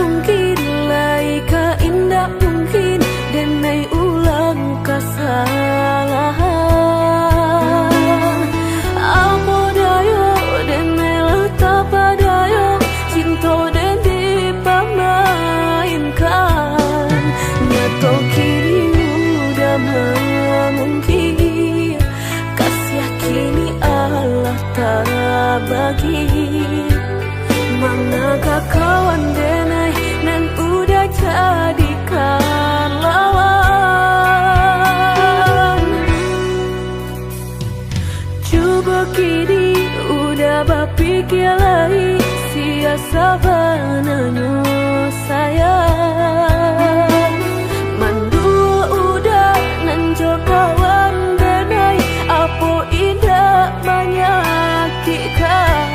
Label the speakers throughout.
Speaker 1: mungkin lai ka indah mungkin denai ulang kesalahan. Apa dayo denai letak padayo cinta dan dipamainkan. Nyato kini udah mungkin kasih kini Allah tak bagi. Manakah kawan denai nan udah jadikan lawan. Coba kini udah berpikir lagi siasa bananyo sayang. Mandua udah nanjo kawan denai apa indah menyakitkan.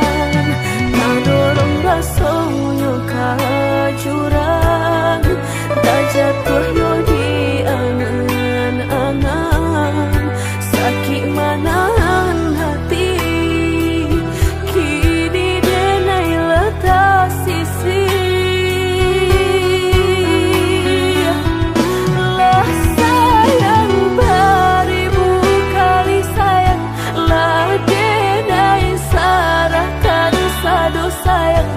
Speaker 1: Dorong rasonyo kajurang tak jatuh yo di angan-angan. Sakit manahan hati kini denai letak sisi. Lah sayang beribu kali sayang, lah denai sarahkan sadu sayang.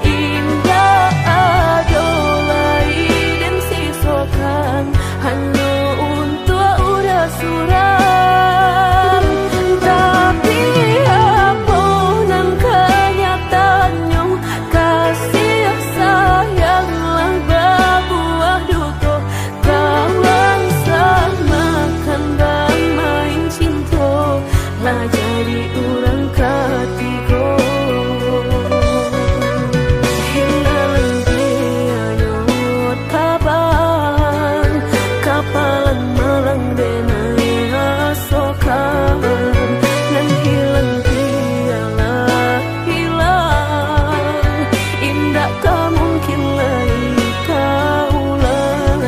Speaker 1: Indah adolai dan sisokan hanya untuk udah suram. Tapi apa nan kenyataannya kasih sayanglah berbuah duka. Kawan samakan bermain cinta lah jadi orang ketiga. Kapalan malang denai asokan nan hilang tialah hilang. Indah tak mungkin lagi kaulang.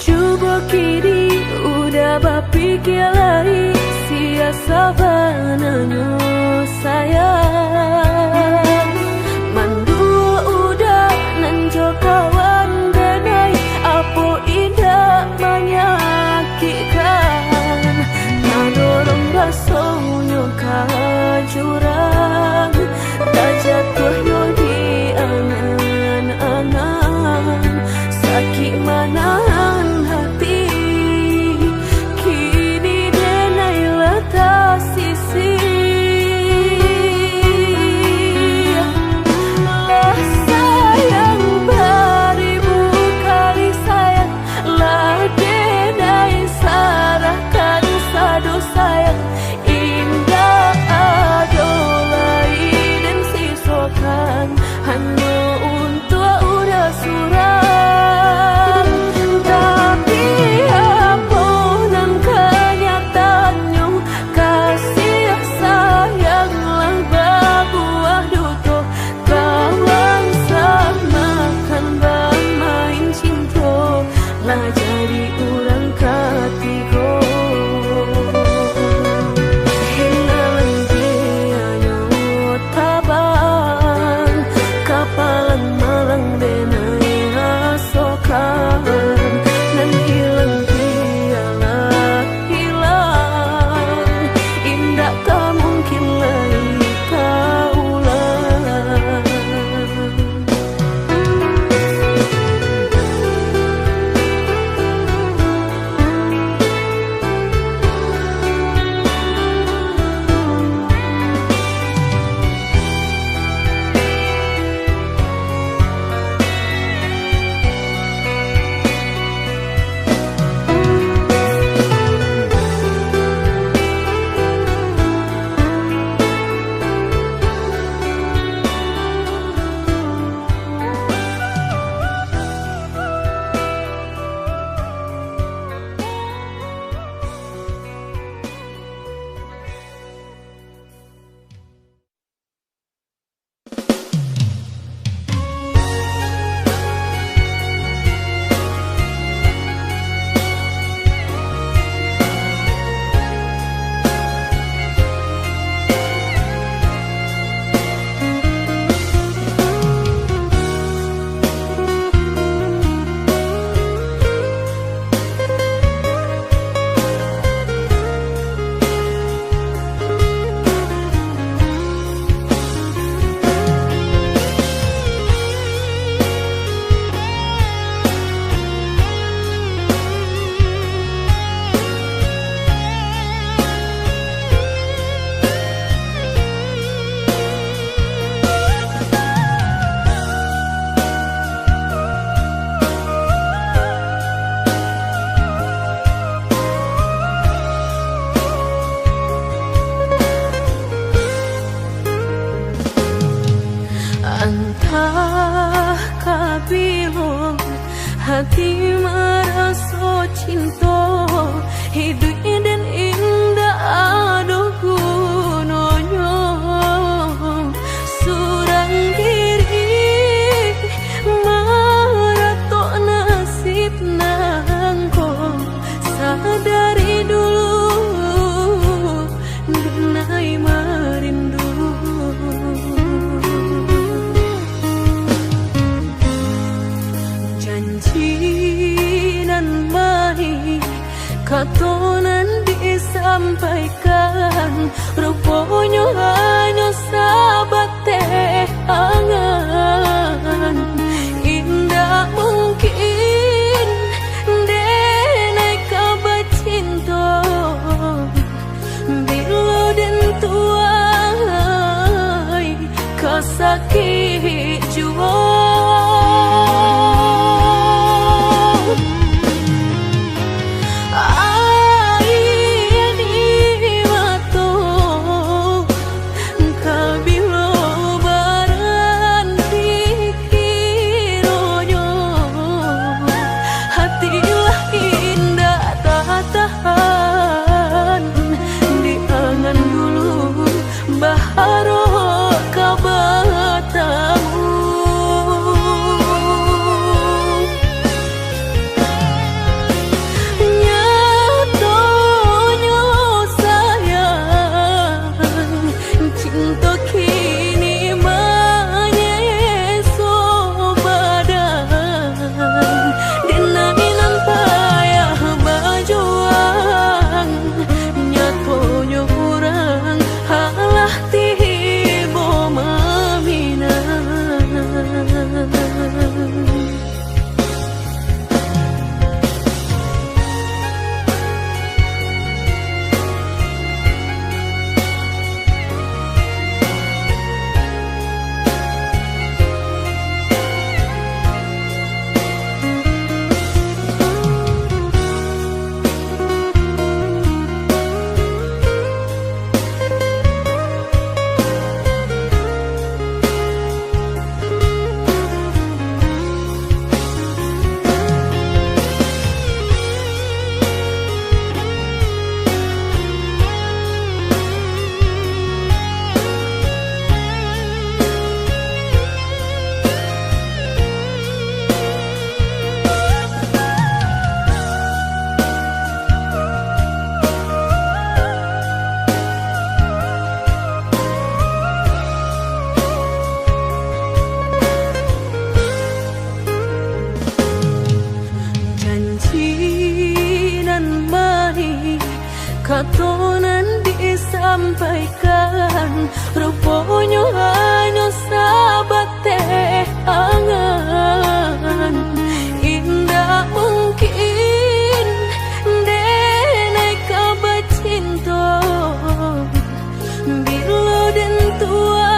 Speaker 1: Coba kini udah berpikir lagi siasa bananyo sayang. Mandua udah nanjo kawan denai apa indah menyakitkan. Nadorong rasonyo kajurang tak jatuh yo di angan-angan. Sakit manahan hati kini denai letak sisi. Lah sayang beribu kali sayang, lah denai sarahkan sadu sayang. Indah adolai dan sisokan hanya untuk udah suram. Lah jadi orang ketiga. Hilang tianyo tabang kapalan malang denai asokan nan hilang tialah hilang. Indah tak mungkin lagi kaulang. maraso cinta hidup dan indah aduh gunonyo surang diri marato nasib nangko sadari dulu denai merindu janji nan baik katonan disampaikan rupanya hanya sahabat teh angan indah mungkin denai kabar cinta bila dan tuai kasakit jua katonan disampaikan rupanya hanya sahabat teh angan indah mungkin denai kabar cinta bila dan tuai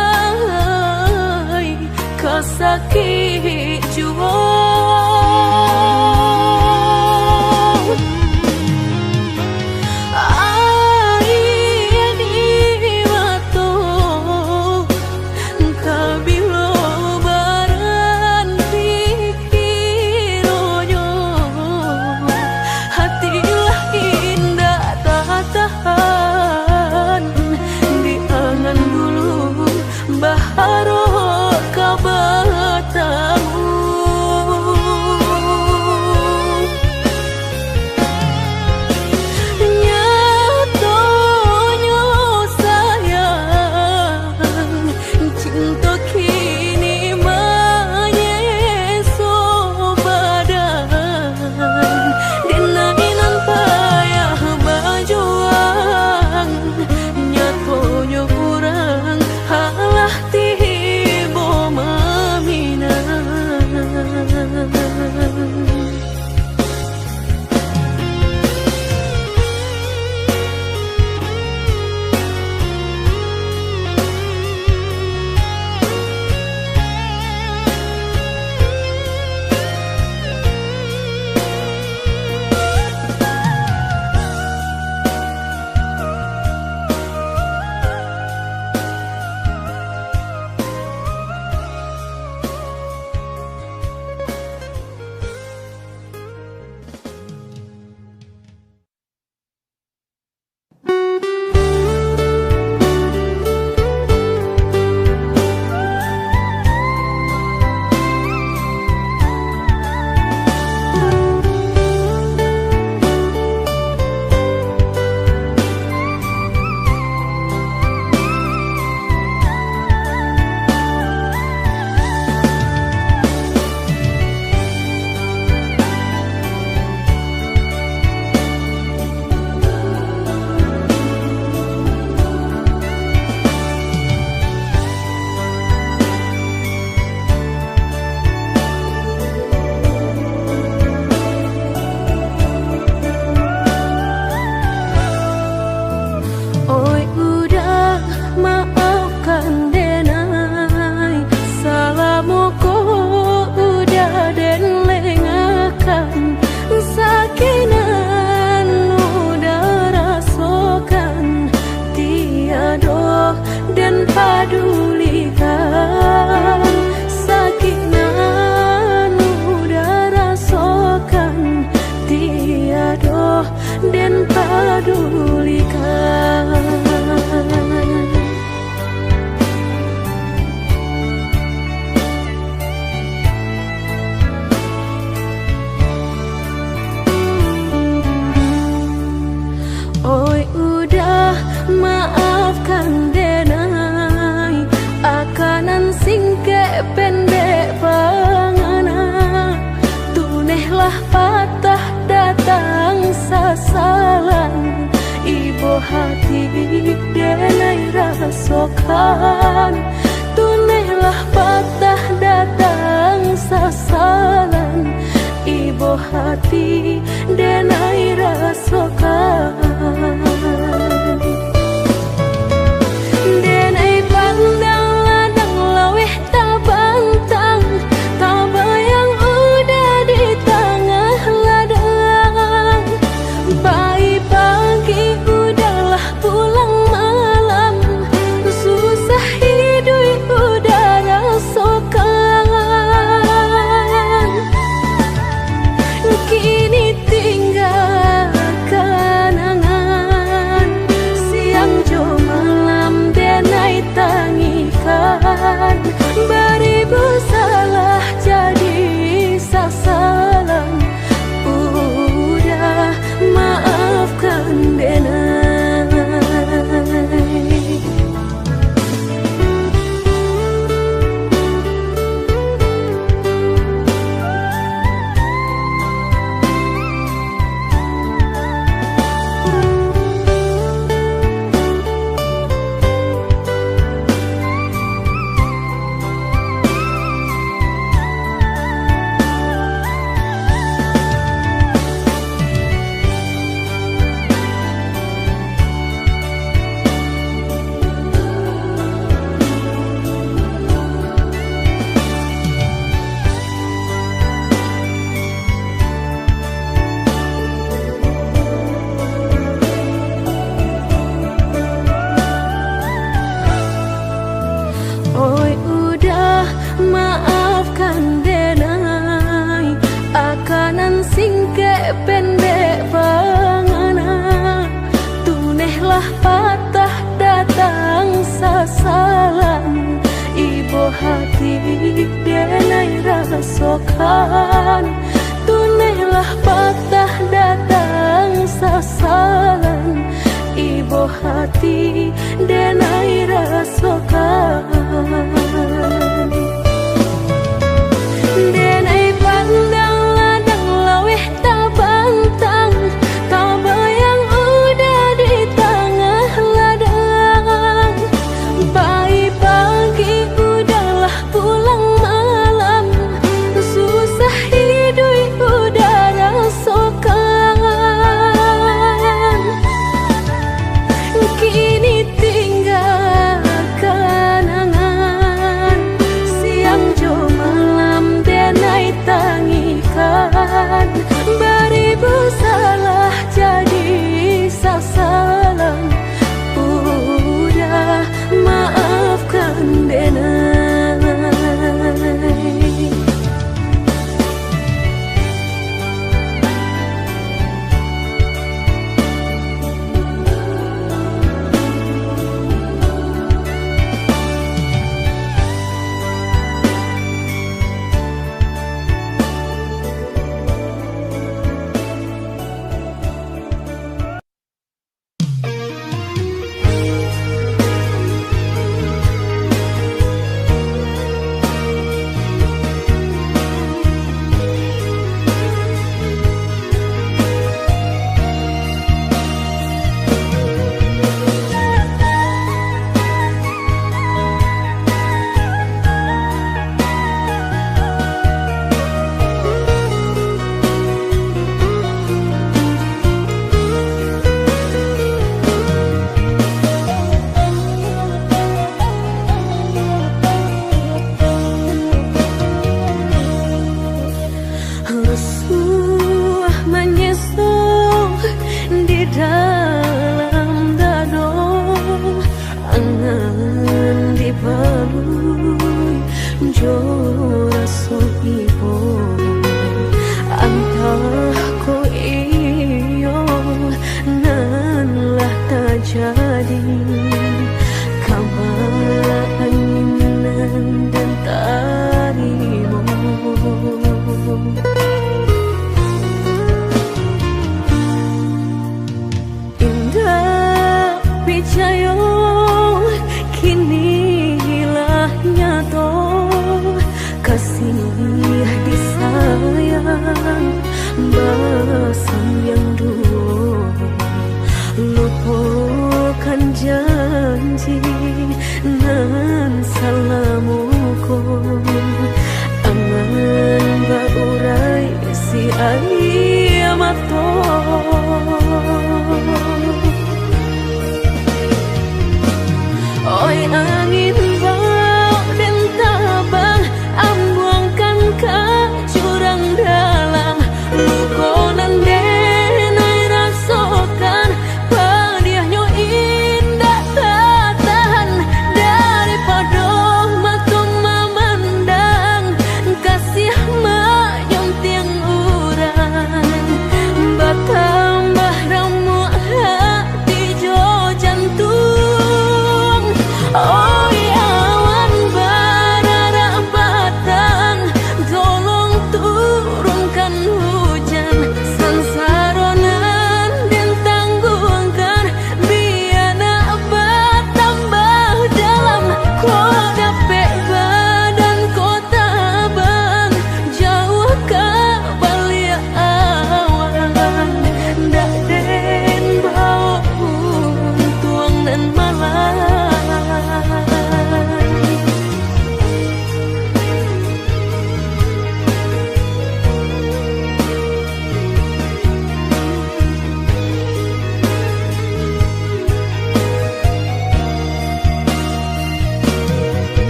Speaker 1: kasakit jua kabilo baran rasakan. Tunailah patah datang sasaran, ibu hati denai rasakan. Denai pandang ladang laweh tak bantang, tak bayang udah di tengah ladang. Pagi udahlah pulang malam, susah hidup udah rasakan. Kini tinggal mato. Oi angin bau dan tabang, ambuangkan ke jurang dalam. Lukonan denai rasakan, padiahnya indah tak tahan. Daripada mata memandang, kasih mayong tiang urang. Bertambah ramu hati jo jantung. Oi awan barara batang, tolong turunkan hujan. Sansaronan dan tanggungkan, biar nak bertambah dalam. Kau dapet badan kota bang, jauh ke balik awan. Dak den bau tuang dan malam.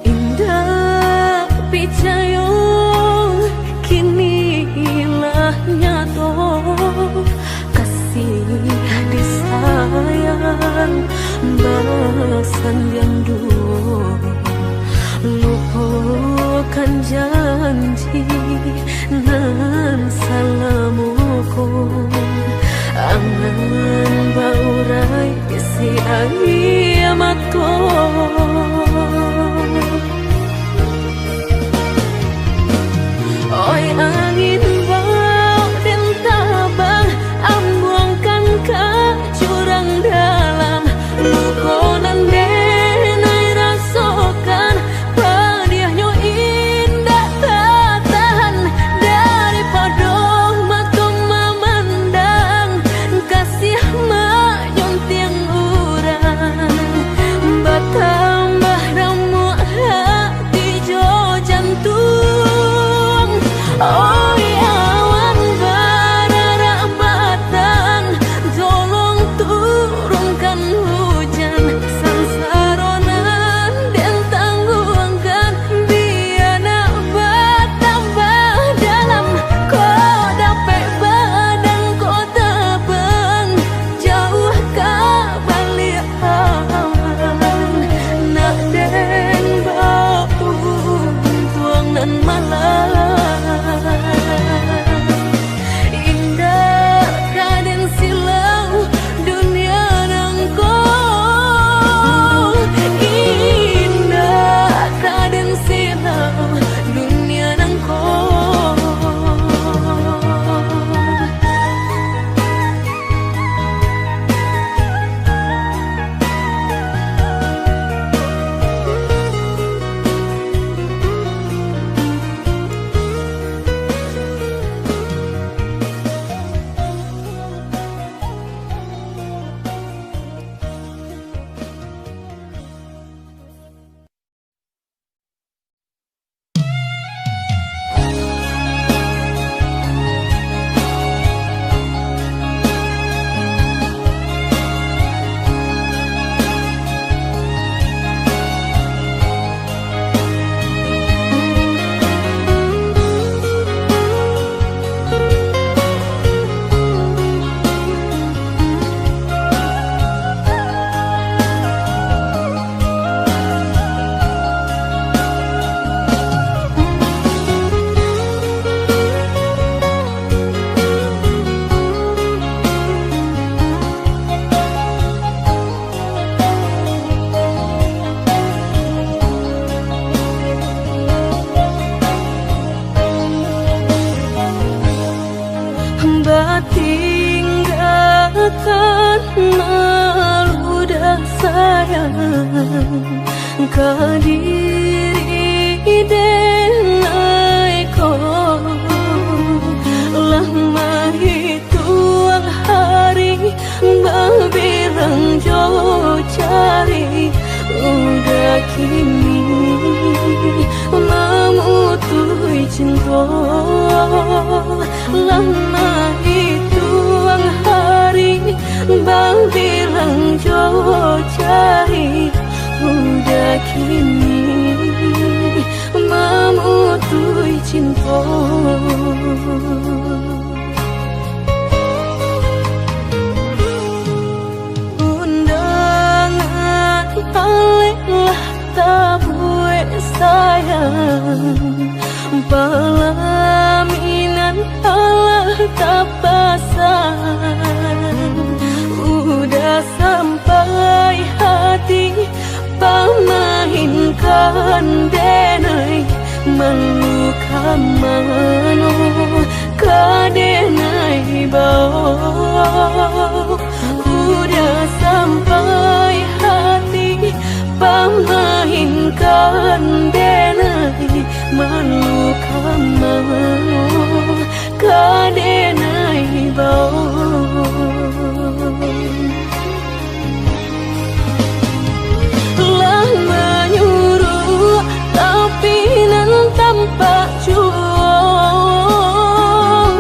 Speaker 1: Indah picayong kini ilah nyato, kasih disayang basan yang dulu. Lupakan janji nan salamuku, angan baurai si angin mato. Oi angin bau dan tabang, ambuangkan ke jurang dalam. Lukonan denai rasakan, padiahnya indah tak tahan. Daripada mata memandang, kasih mayong tiang urang. kadiri denai ko lama hituang hari berbilang jo cari udah kini memutui cinta lama hituang hari berbilang jo cari udah kini memutui cinta. Undangan paling tabue sayang pelaminan Allah tak pasang udah sampai hati pamahinkan denai meluka mano kadenai bau udah sampai hati pamahinkan denai meluka mano kadenai bau tanpa juang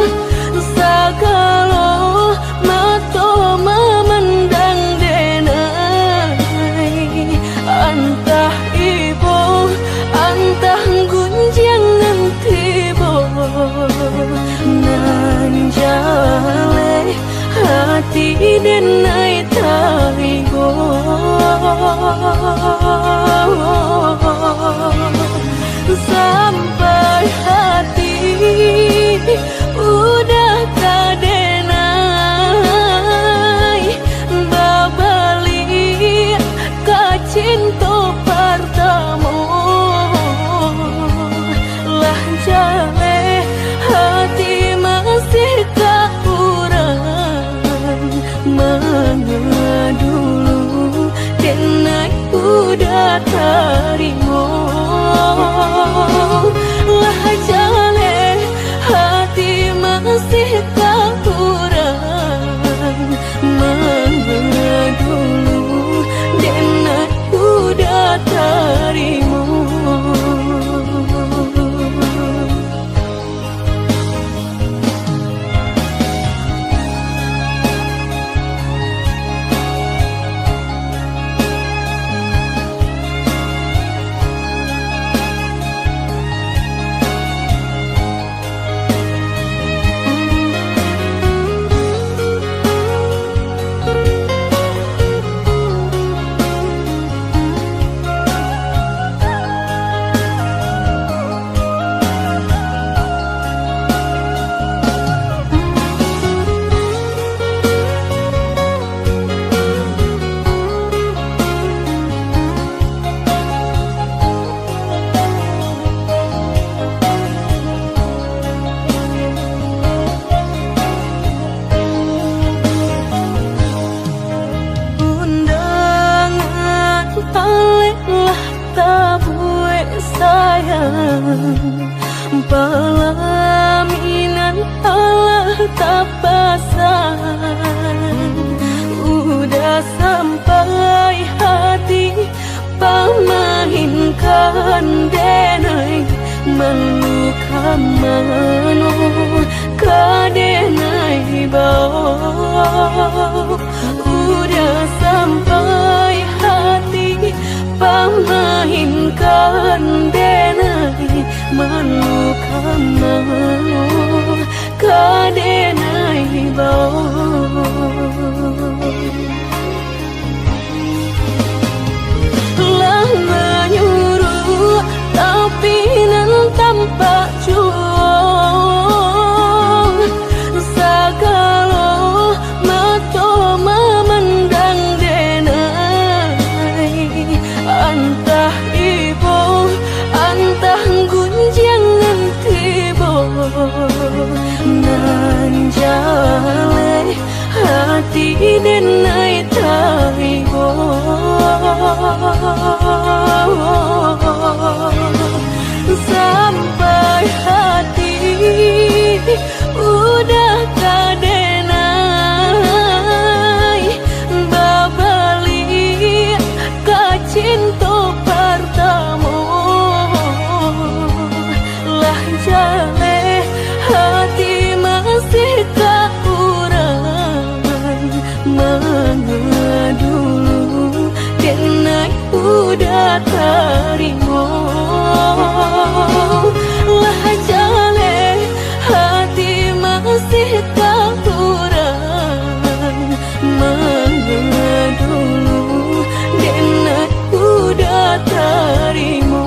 Speaker 1: sagalo mato memandang denai antah ibu antah gunjangan tibo nan jale hati denai tarigo sampai hati udah kadenai babali ka cinta pertama lah jale hati masih kurang mana dulu denai udah terima lah jale hati masih kurang mana dulu denai udah terima. Pelaminan Allah tak pasang udah sampai hati pamahinkan denai meluka mano kadenai bau udah sampai hati pamahinkan denai meluka mano kadenai bau lah menyuruh tapi nan tanpa juang sagalo mato memandang denai antah ibu antah gunjangan tibo nan jale hati denai tarigo terima. Lah jale hati masih tak kurang dulu dan aku udah terima.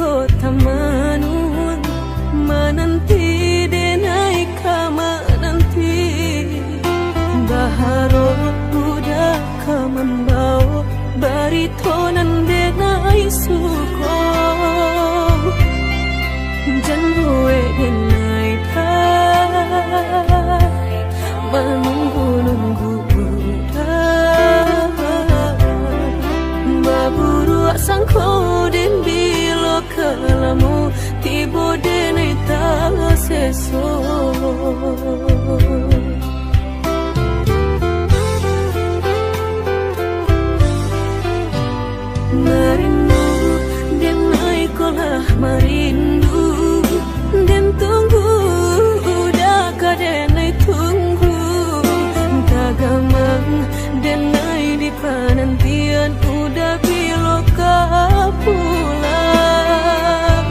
Speaker 1: kota Manun, menanti denai kama nanti baharot udah kamambao baritonan denai suko janwe denai thai menunggu baburu sangko den bilo kalamu tibo denai ta seso merindu denai kolah merindu den tunggu udah kadenai tunggu tagamang denai di penantian udah biloka pulang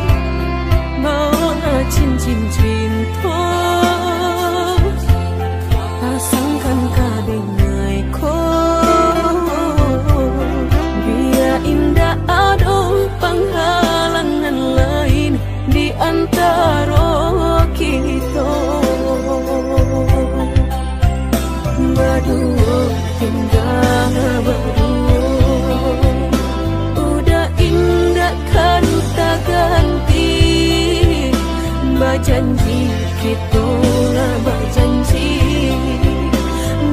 Speaker 1: mau cincin cinta pasangkan kadenai ko biar indah ada penghalangan lain di antara kita berdua indah berdua udah indah kan tak ganti berjanji kita lah berjanji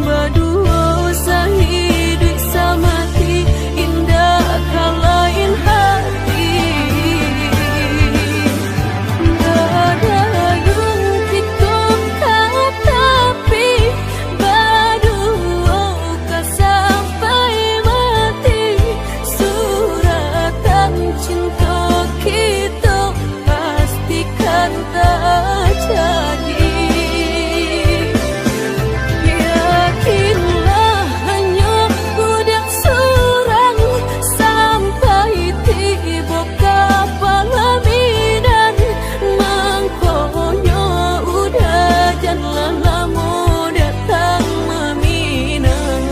Speaker 1: berdua sehidup semati indah kan lain hati ada yang kita tapi berdua kan sampai mati suratan cinta kita pastikan tak jadi. Yakinlah hanya budak surang sampai tiba kapal bidan mangkonya udah jangan lama datang meminang.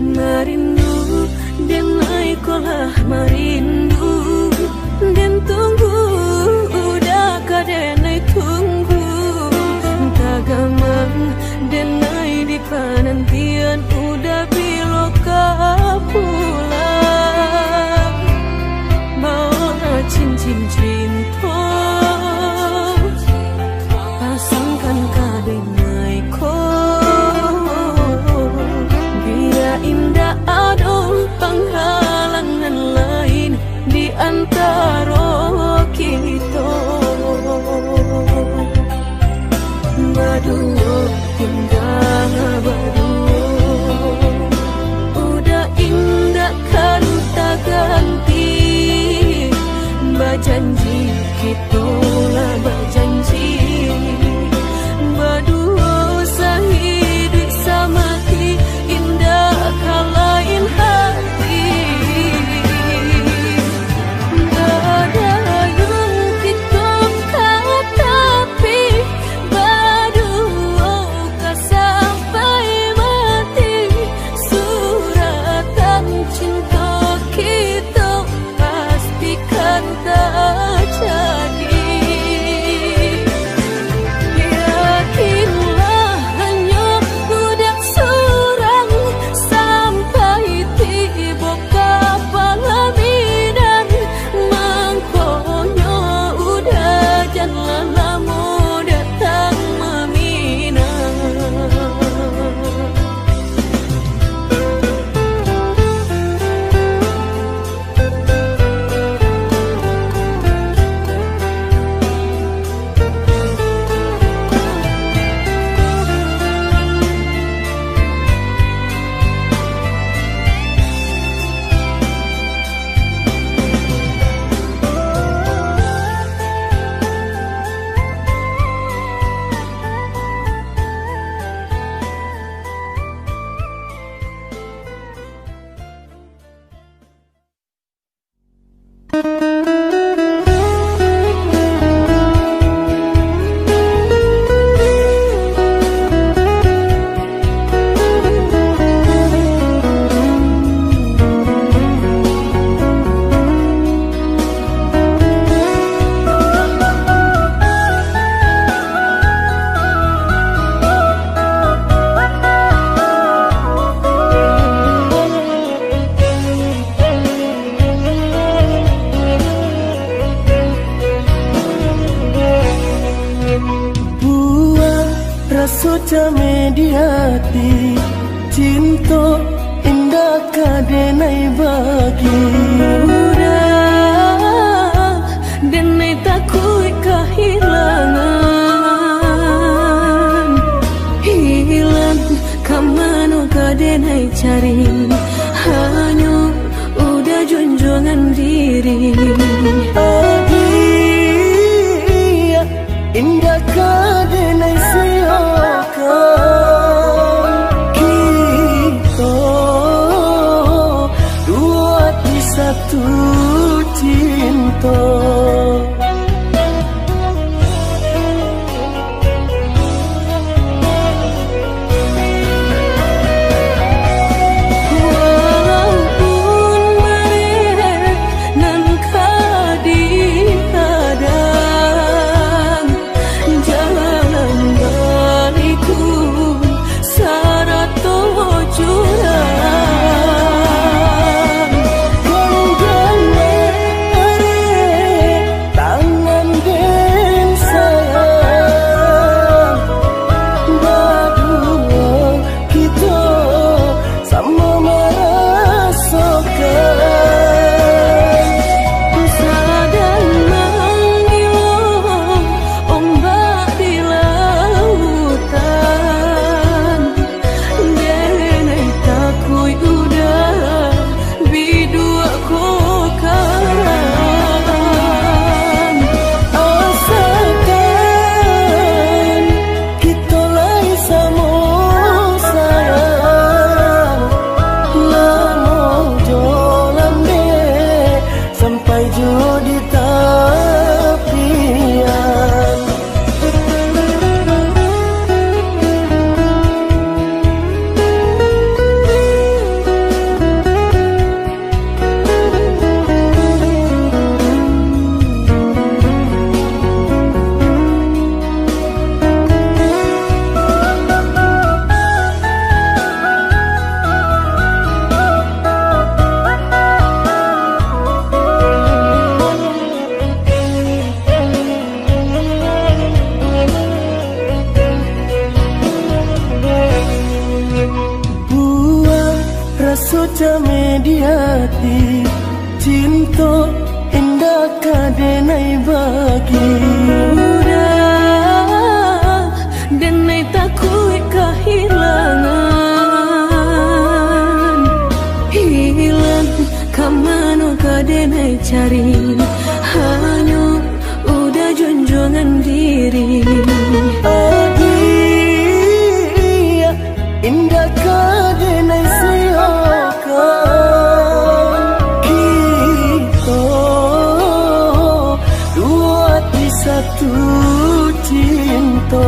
Speaker 1: Merindu denai kolah merindu den tunggu udah kadenai tunggu tagamang denai di penantian udah biloka pulang mau cincin cinta pasangkan kadenai ko indah ada penghalangan lain di antara kita berdua indah berdua udah indah kan tak ganti berjanji kita lah berjanji berdua sehidup semati indah kan lain hati ada yang kita tapi berdua kan sampai mati suratan cinta kita pastikan tak jadi.
Speaker 2: mediati cinta indah kadenai bagi
Speaker 1: udah denai takut kehilangan hilang kamano kadenai cari hanya udah junjungan diri
Speaker 2: adia indah kadenai seakan kita dua di satu cinta. Suca mediati cinta indah kadenai bagi
Speaker 1: udah denai takut kehilangan hilang kamano kadenai cari hanya udah junjungan diri
Speaker 2: adia indah kadenai satu cinta.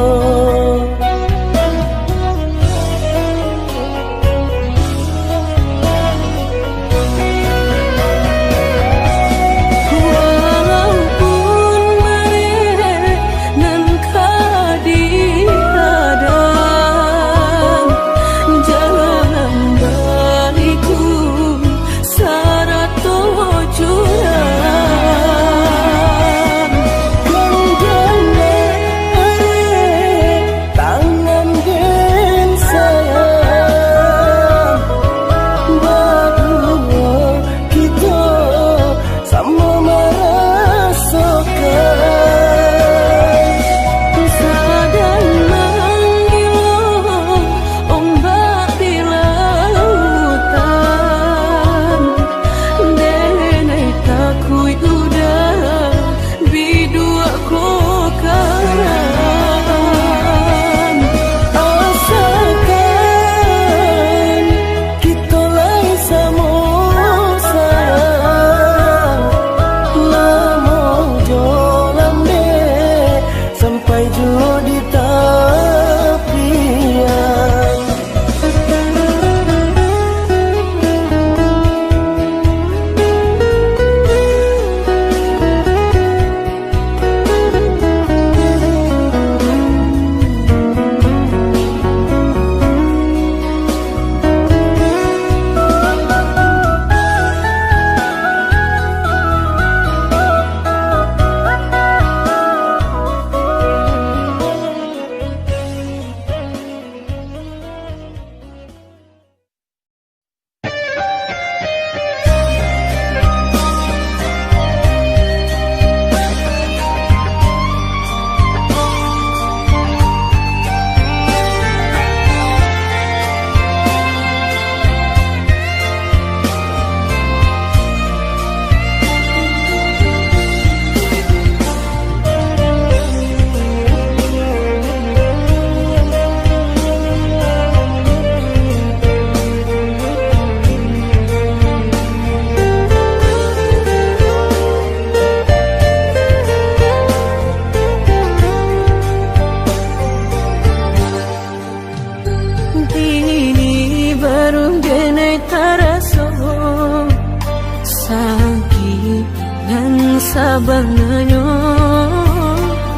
Speaker 1: sakit dan sabananyo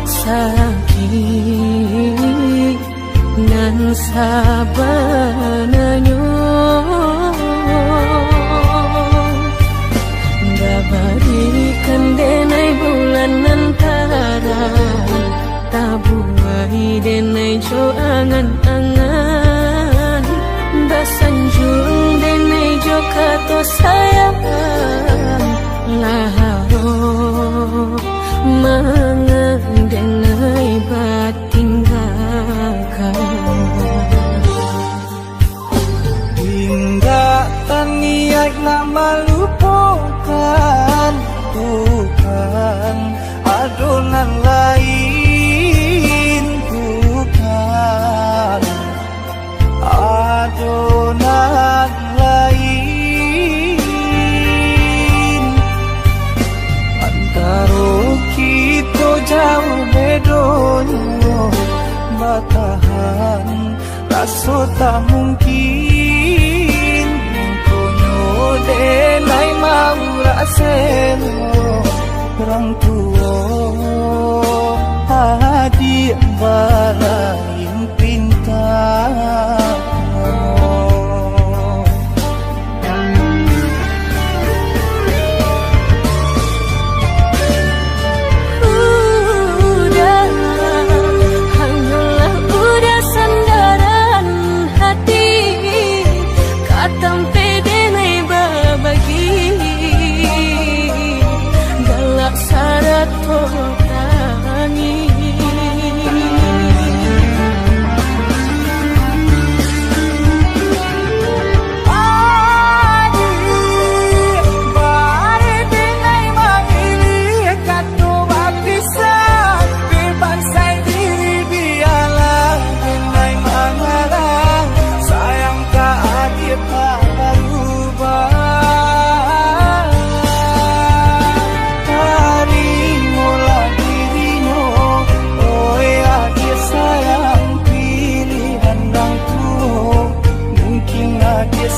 Speaker 1: sakit dan sabananyo babarikan denai bulan antara tabuai denai jo angan-angan basanjung denai jo kato sayang laharo mangan denai batinggalkan
Speaker 2: hingga taniak nama lupakan bukan adonan lain bukan adonan lain antara kita jauh bedonyo batahan rasa tak mungkin konyo denai mau raseno orang tua adik balain pintar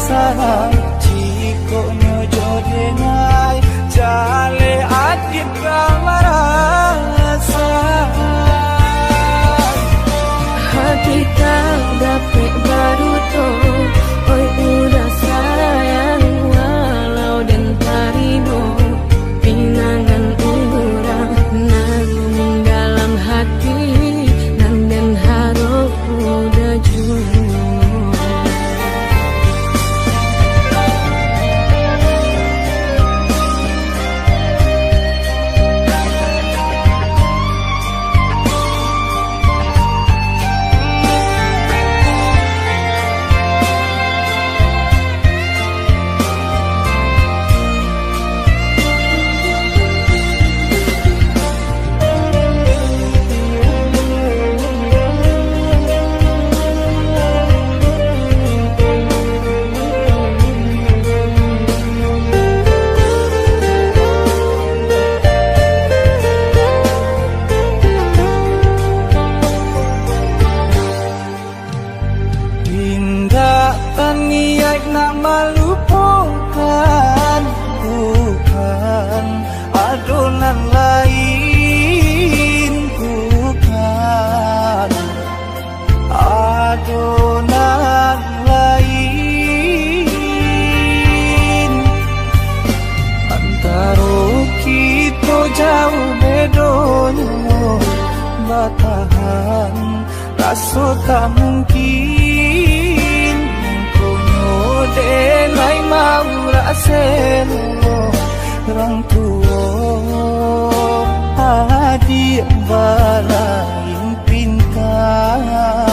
Speaker 2: sarang jiko nyojo denai jale adit ramarasa
Speaker 1: hati tak dapat baru to oi udah sayang walau dan tarimo pinangan urang namun dalam hati nang dan harap udah jua
Speaker 2: niat nak melupakan bukan adonan lain bukan adonan lain antara kita jauh bedonyo batahan rasa tak mungkin denai mau raseno orang tua adik balain pintar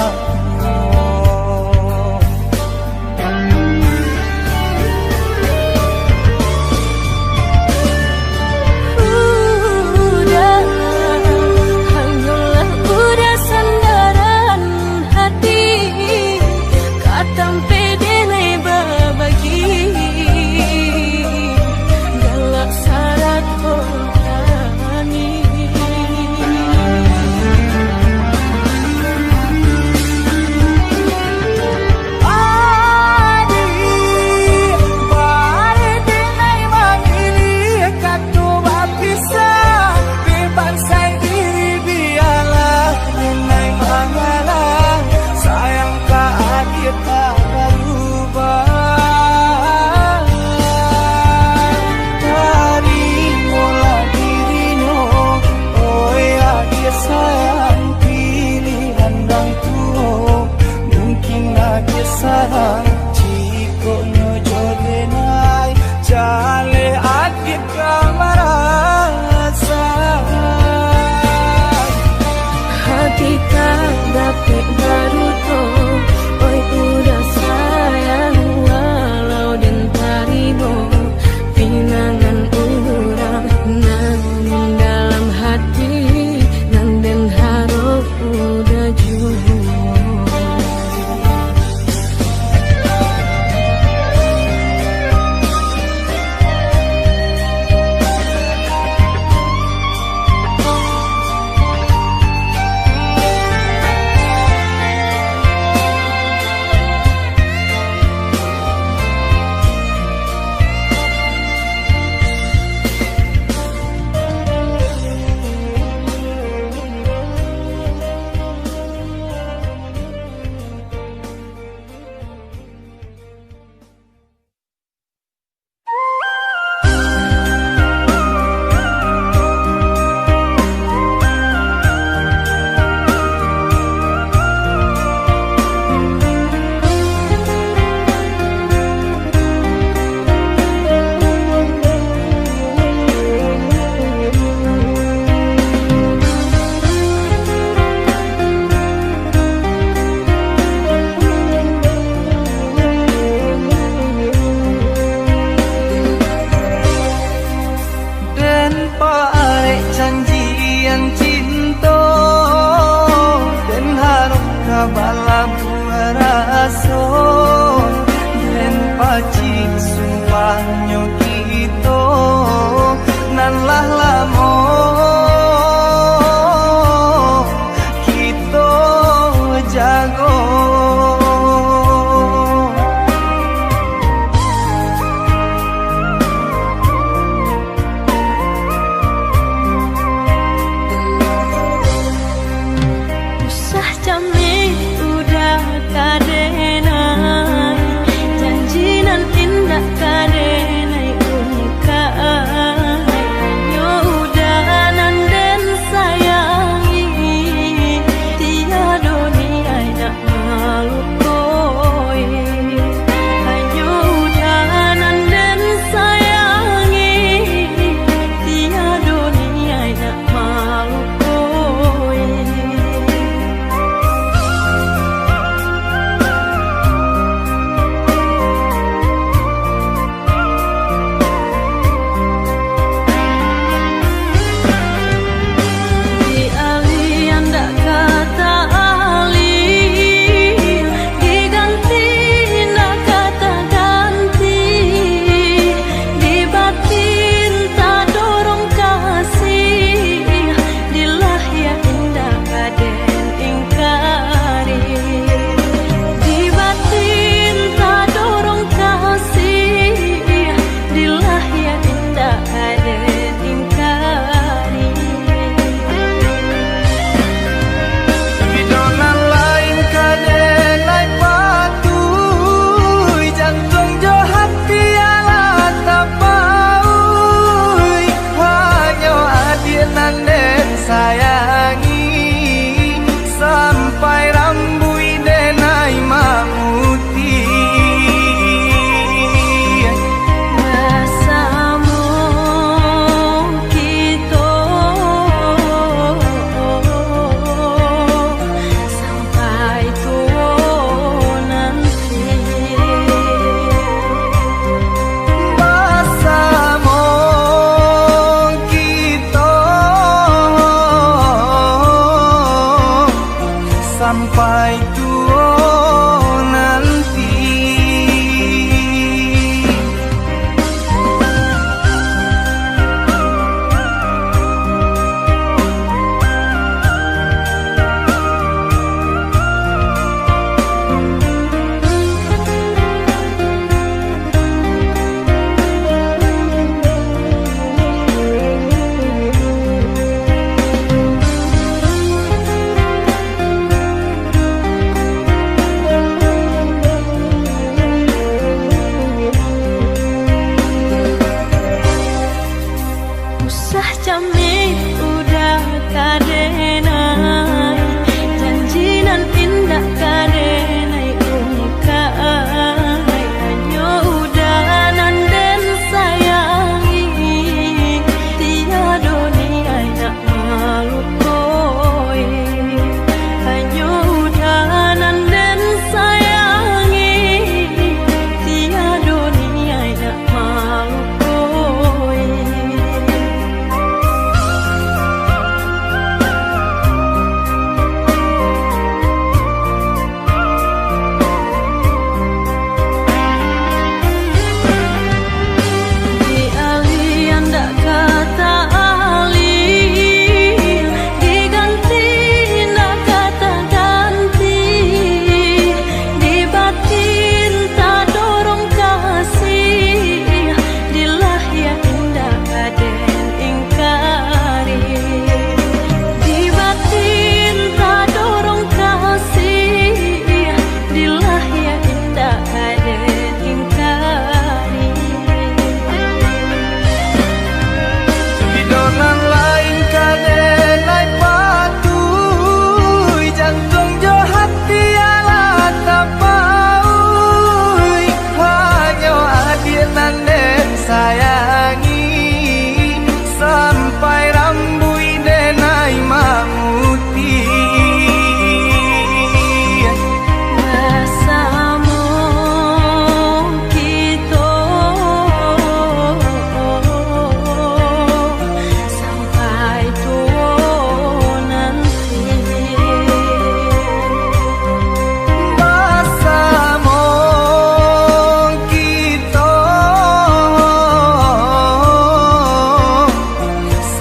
Speaker 2: sarang Ciko nyojo denai Jale akit kamarasa
Speaker 1: Hati tak dapat baru toh Oi udah sayang walau dan taribo Pinangan urang namun dalam hati Nang den harap udah jujur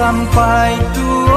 Speaker 2: sampai tua.